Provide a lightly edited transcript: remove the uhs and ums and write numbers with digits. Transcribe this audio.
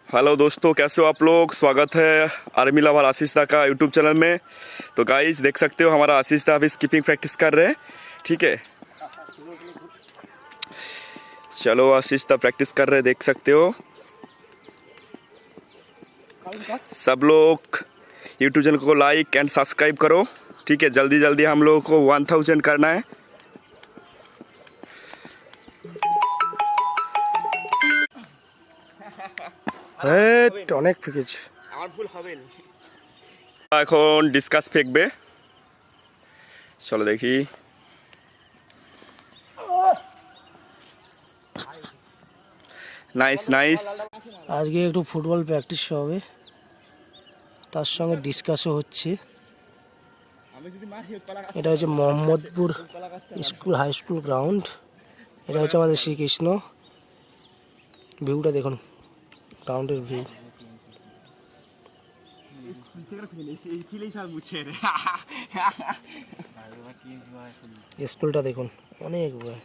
Hello दोस्तों, कैसे हो आप लोग। स्वागत है आर्मी लवर आशीष दा का यूट्यूब चैनल में। तो गाइस देख सकते हो हमारा आशीष दा अभी स्कीपिंग प्रैक्टिस कर रहे हैं। ठीक है, चलो आशीष दा प्रैक्टिस कर रहे हैं, देख सकते हो। सब लोग यूट्यूब चैनल को लाइक एंड सब्सक्राइब करो। ठीक है, जल्दी जल्दी हम लोगों को 1000 करना है। অনেক ফেকেছি আমার ভুল হবে না। এখন ডিসকাস ফেকবে, চলো দেখি। Nice nice. আজকে একটু ফুটবল প্র্যাকটিস হবে, তার সঙ্গে ডিসকাসও হচ্ছে। এটা হচ্ছে Mohammadpur school high school ground. এটা হচ্ছে আমাদের শ্রীকৃষ্ণ। ভিউটা দেখুন, গ্রাউন্ডের ভিউ। স্কুলটা দেখুন, অনেক বড়।